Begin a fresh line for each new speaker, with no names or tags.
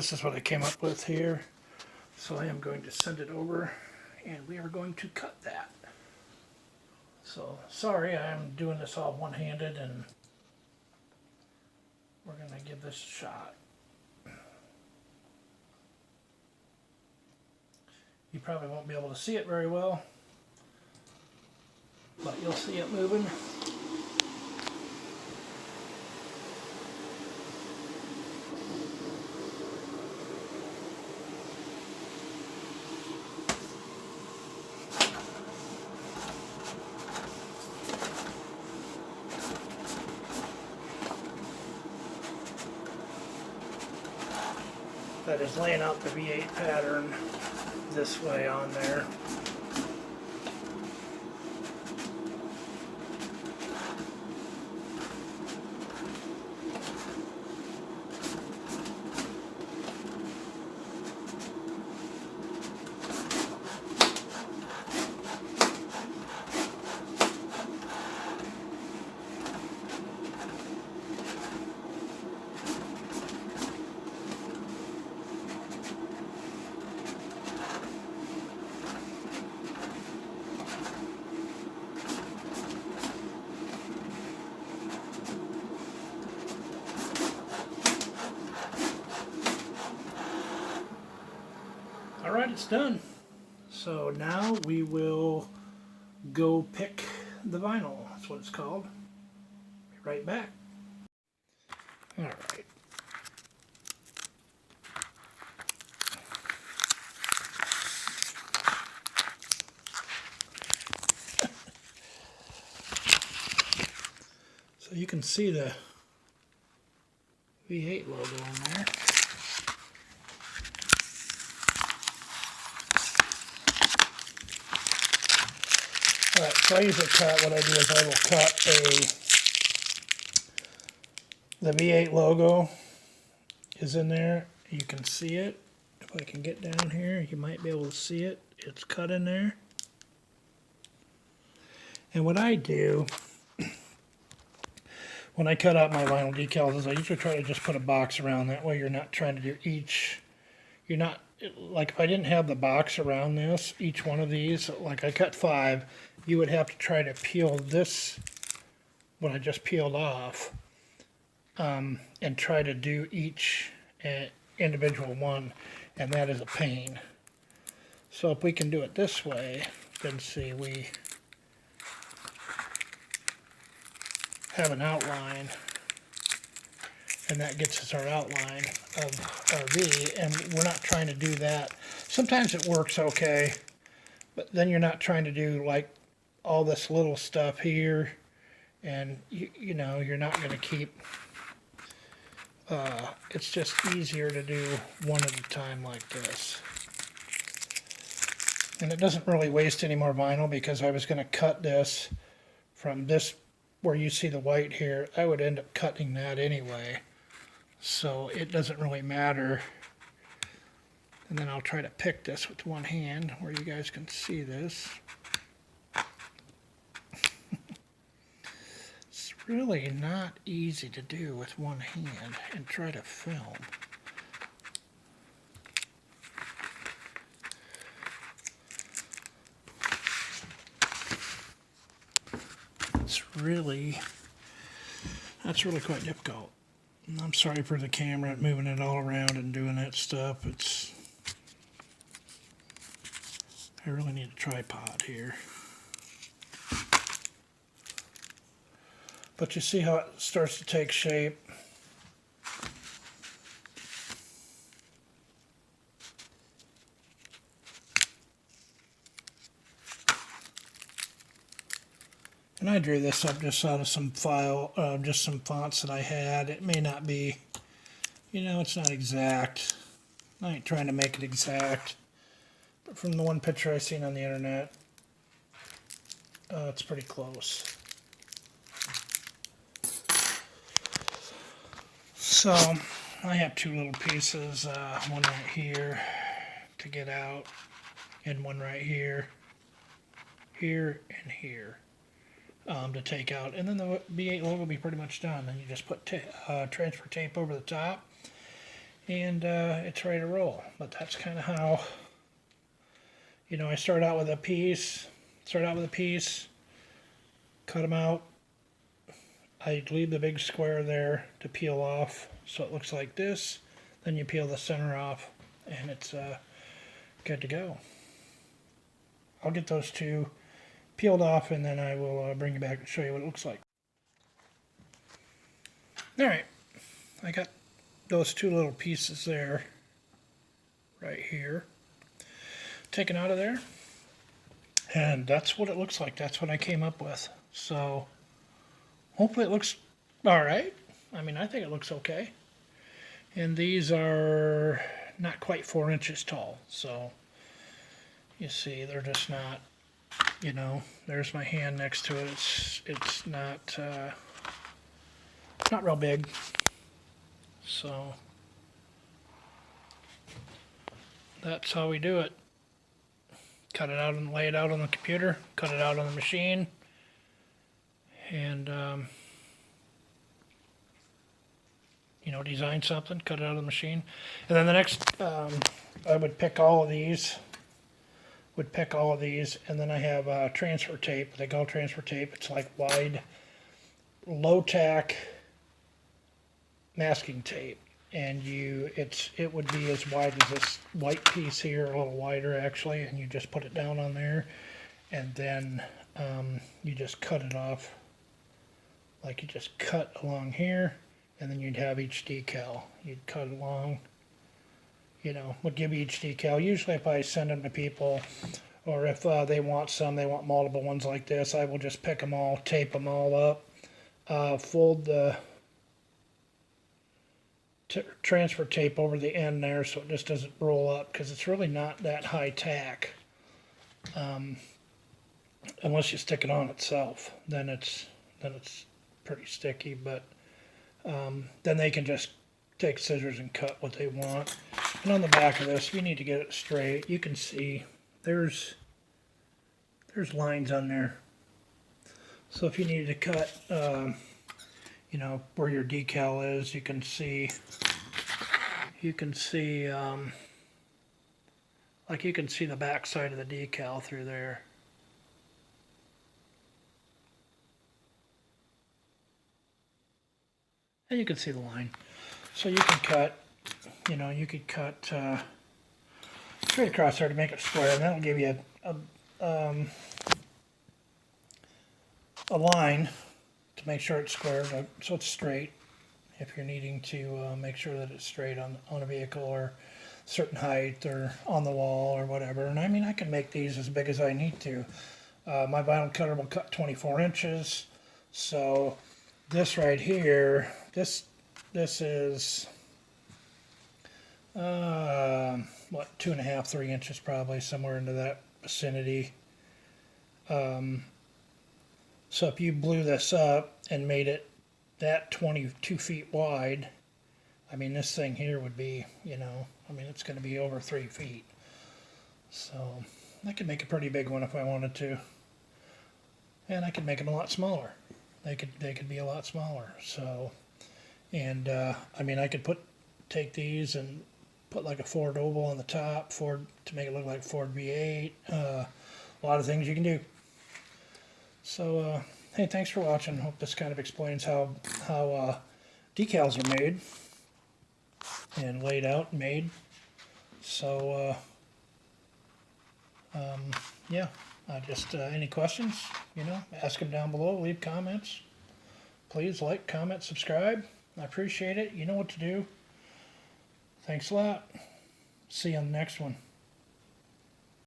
this is what I came up with here. So I am going to send it over and we are going to cut that. So sorry, I'm doing this all one-handed and we're going to give this a shot. You probably won't be able to see it very well, but you'll see it moving. That is laying out the V8 pattern this way on there. Alright, it's done. So now we will go pick the vinyl. That's what it's called. Be right back. Alright. So you can see the V8 logo on there. Alright, so I usually cut, what I do is I will cut the V8 logo is in there. You can see it. If I can get down here, you might be able to see it. It's cut in there. And what I do when I cut out my vinyl decals is I usually try to just put a box around. That way you're not trying to do each, you're not, like if I didn't have the box around this, each one of these, like I cut 5, you would have to try to peel this, what I just peeled off, and try to do each individual one, and that is a pain. So if we can do it this way, then see, we have an outline, and that gets us our outline of our V, and we're not trying to do that. Sometimes it works okay, but then you're not trying to do like all this little stuff here, and you know, you're not going to keep, it's just easier to do one at a time like this. And it doesn't really waste any more vinyl, because I was going to cut this from this, where you see the white here, I would end up cutting that anyway. So it doesn't really matter. And then I'll try to pick this with one hand where you guys can see this. It's really not easy to do with one hand and try to film. That's really quite difficult. I'm sorry for the camera moving it all around and doing that stuff. I really need a tripod here. But you see how it starts to take shape. And I drew this up just out of some just some fonts that I had. It may not be, you know, it's not exact. I ain't trying to make it exact. But from the one picture I seen on the internet, it's pretty close. So I have 2 little pieces, one right here to get out, and one right here, here, and here. To take out, and then the V8 logo will be pretty much done. Then you just put transfer tape over the top, and it's ready to roll. But that's kind of how, you know, I start out with a piece, cut them out. I leave the big square there to peel off so it looks like this. Then you peel the center off and it's good to go. I'll get those two peeled off and then I will bring you back and show you what it looks like. Alright, I got those two little pieces there, right here, taken out of there. And that's what it looks like. That's what I came up with. So hopefully it looks alright. I mean, I think it looks okay. And these are not quite 4 inches tall. So you see, they're just not, you know, there's my hand next to it. It's not real big. So that's how we do it. Cut it out and lay it out on the computer, cut it out on the machine, and you know, design something, cut it out on the machine. And then the next, I would pick all of these, and then I have transfer tape. They call transfer tape. It's like wide, low tack masking tape, and it would be as wide as this white piece here, a little wider actually, and you just put it down on there, and then you just cut it off, like you just cut along here, and then you'd have each decal. You'd cut along, you know, would give each decal. Usually if I send them to people, or if they want multiple ones like this, I will just pick them all, tape them all up, fold the transfer tape over the end there so it just doesn't roll up, because it's really not that high tack, unless you stick it on itself. Then it's pretty sticky. But then they can just take scissors and cut what they want. And on the back of this, you need to get it straight. You can see there's lines on there. So if you needed to cut you know, where your decal is, you can see like you can see the back side of the decal through there. And you can see the line. So you can cut, you know, you could cut straight across there to make it square, and that'll give you a line to make sure it's square, so it's straight, if you're needing to make sure that it's straight on a vehicle or certain height or on the wall or whatever. And I mean, I can make these as big as I need to. My vinyl cutter will cut 24 inches. So this right here, this is what, 2.5, 3 inches probably, somewhere into that vicinity. So if you blew this up and made it that 22 feet wide, I mean, this thing here would be, you know, I mean, it's going to be over 3 feet. So I could make a pretty big one if I wanted to. And I could make them a lot smaller. They could be a lot smaller. So, and I mean, I could take these and put like a Ford oval on the top, to make it look like Ford V8. A lot of things you can do. So, hey, thanks for watching. Hope this kind of explains how decals are made and laid out and made. So, yeah, just any questions, you know, ask them down below. Leave comments. Please like, comment, subscribe. I appreciate it. You know what to do. Thanks a lot. See you on the next one.